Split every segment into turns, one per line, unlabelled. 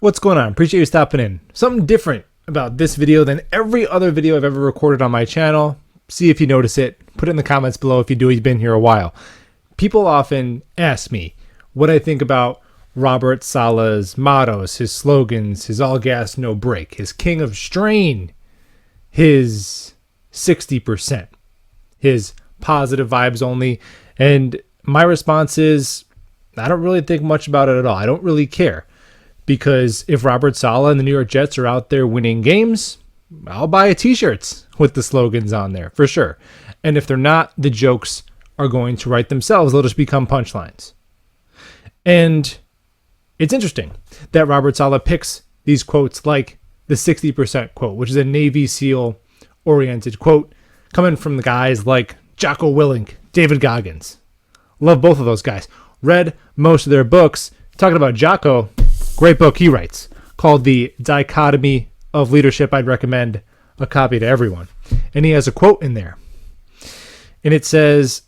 What's going on? Appreciate you stopping in. Something different about this video than every other video I've ever recorded on my channel. See if you notice it. Put it in the comments below if you do. You've been here a while. People often ask me what I think about Robert Saleh's mottos, his slogans, his all gas, no brake, his king of strain, his 60%, his positive vibes only. And my response is, I don't really think much about it at all. I don't really care. Because if Robert Saleh and the New York Jets are out there winning games, I'll buy t-shirts with the slogans on there for sure. And if they're not, the jokes are going to write themselves. They'll just become punchlines. And it's interesting that Robert Saleh picks these quotes like the 60% quote, which is a Navy SEAL oriented quote coming from the guys like Jocko Willink, David Goggins. Love both of those guys. Read most of their books. Talking about Jocko, great book he writes called The Dichotomy of Leadership. I'd recommend a copy to everyone. And he has a quote in there. And it says,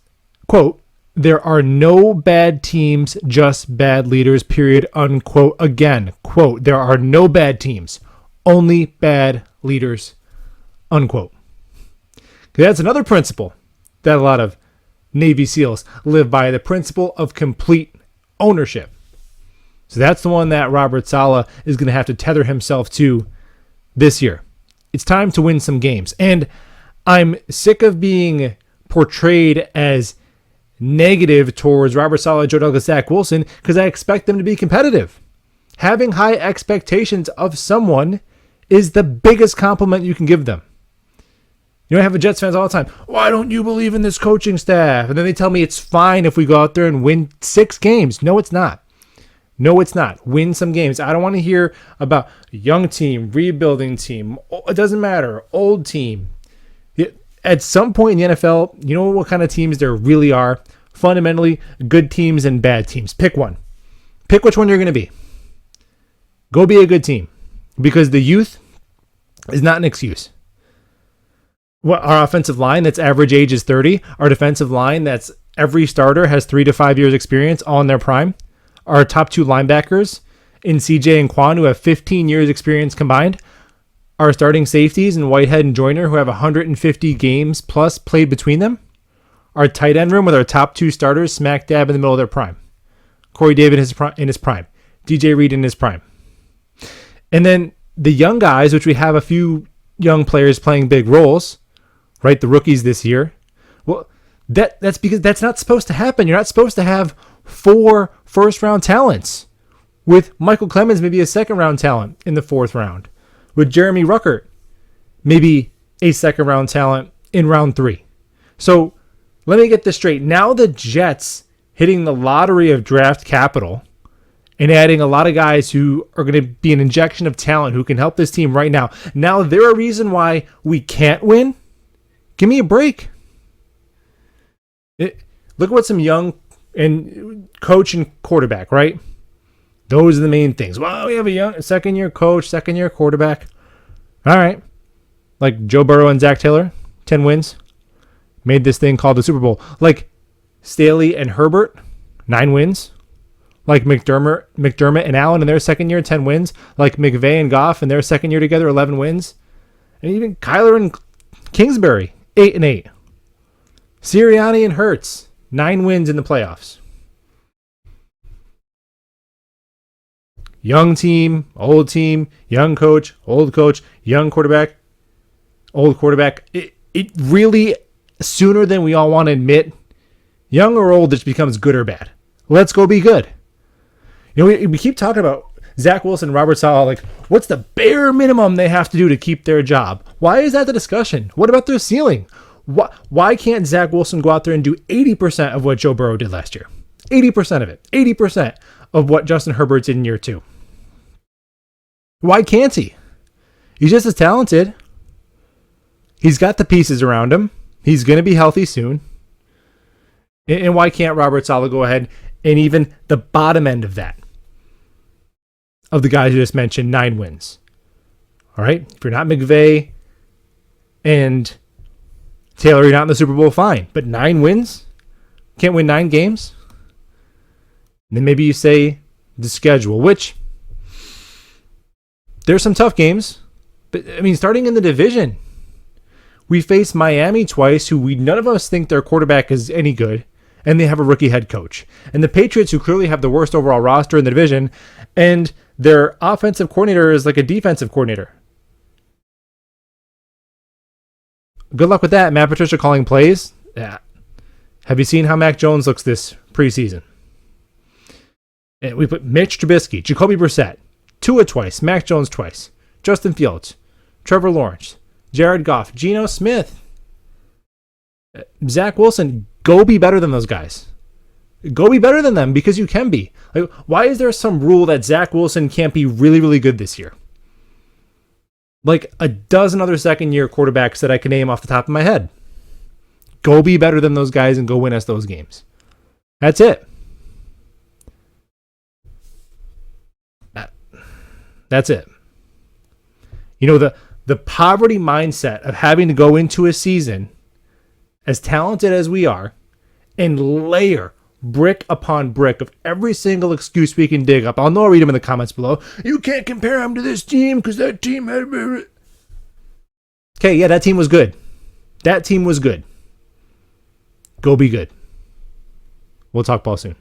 quote, "There are no bad teams, just bad leaders, period, unquote." Again, quote, "There are no bad teams, only bad leaders," unquote. That's another principle that a lot of Navy SEALs live by, the principle of complete ownership. So that's the one that Robert Saleh is going to have to tether himself to this year. It's time to win some games. And I'm sick of being portrayed as negative towards Robert Saleh, Joe Douglas, Zach Wilson, because I expect them to be competitive. Having high expectations of someone is the biggest compliment you can give them. You know, I have Jets fans all the time. Why don't you believe in this coaching staff? And then they tell me it's fine if we go out there and win 6 games. No, it's not. No, it's not. Win some games. I don't want to hear about young team, rebuilding team. It doesn't matter. Old team. At some point in the NFL, you know what kind of teams there really are? Fundamentally, good teams and bad teams. Pick one. Pick which one you're going to be. Go be a good team. Because the youth is not an excuse. Well, our offensive line that's average age is 30. Our defensive line that's every starter has 3 to 5 years experience all in their prime. Our top 2 linebackers in CJ and Quan, who have 15 years experience combined. Our starting safeties in Whitehead and Joyner, who have 150 games plus played between them. Our tight end room with our top 2 starters smack dab in the middle of their prime. Corey David in his prime. DJ Reed in his prime. And then the young guys, which we have a few young players playing big roles, right? The rookies this year. Well, that's because that's not supposed to happen. You're not supposed to have 4 first-round talents, with Michael Clemens maybe a second-round talent in the 4th round, with Jeremy Ruckert maybe a second-round talent in round 3. So let me get this straight. Now the Jets hitting the lottery of draft capital and adding a lot of guys who are going to be an injection of talent who can help this team right now. Now they're a reason why we can't win? Give me a break. Look at what some young and coach and quarterback, right? Those are the main things. Well, we have a young second-year coach, second-year quarterback. All right. Like Joe Burrow and Zach Taylor, 10 wins. Made this thing called the Super Bowl. Like Staley and Herbert, 9 wins. Like McDermott and Allen in their second year, 10 wins. Like McVay and Goff in their second year together, 11 wins. And even Kyler and Kingsbury, 8-8. Sirianni and Hurts, 9 wins in the playoffs. Young team, young coach, old coach, young quarterback, old quarterback. It really, sooner than we all want to admit, young or old, just becomes good or bad. Let's go be good. You know, we keep talking about Zach Wilson, Robert Saleh, like, what's the bare minimum they have to do to keep their job? Why is that the discussion? What about their ceiling? Why can't Zach Wilson go out there and do 80% of what Joe Burrow did last year? 80% of it. 80% of what Justin Herbert did in year 2. Why can't he? He's just as talented. He's got the pieces around him. He's going to be healthy soon. And why can't Robert Saleh go ahead and even the bottom end of that, of the guys you just mentioned, 9 wins? All right? If you're not McVay and Taylor, you're not in the Super Bowl, fine. But 9 wins? Can't win 9 games? And then maybe you say the schedule, which There's some tough games, but I mean, starting in the division, we faced Miami twice, who none of us think their quarterback is any good, and they have a rookie head coach. And the Patriots, who clearly have the worst overall roster in the division, and their offensive coordinator is like a defensive coordinator. Good luck with that. Matt Patricia calling plays. Yeah. Have you seen how Mac Jones looks this preseason? And we put Mitch Trubisky, Jacoby Brissett, Tua twice, Mac Jones twice, Justin Fields, Trevor Lawrence, Jared Goff, Geno Smith, Zach Wilson. Go be better than those guys. Go be better than them, because you can be. Like, why is there some rule that Zach Wilson can't be really, really good this year? Like a dozen other second-year quarterbacks that I can name off the top of my head. Go be better than those guys and go win us those games. That's it. That's it. You know, the poverty mindset of having to go into a season as talented as we are and layer brick upon brick of every single excuse we can dig up. I'll know I'll read them in the comments below. You can't compare them to this team because that team had... Okay, yeah, that team was good. That team was good. Go be good. We'll talk ball soon.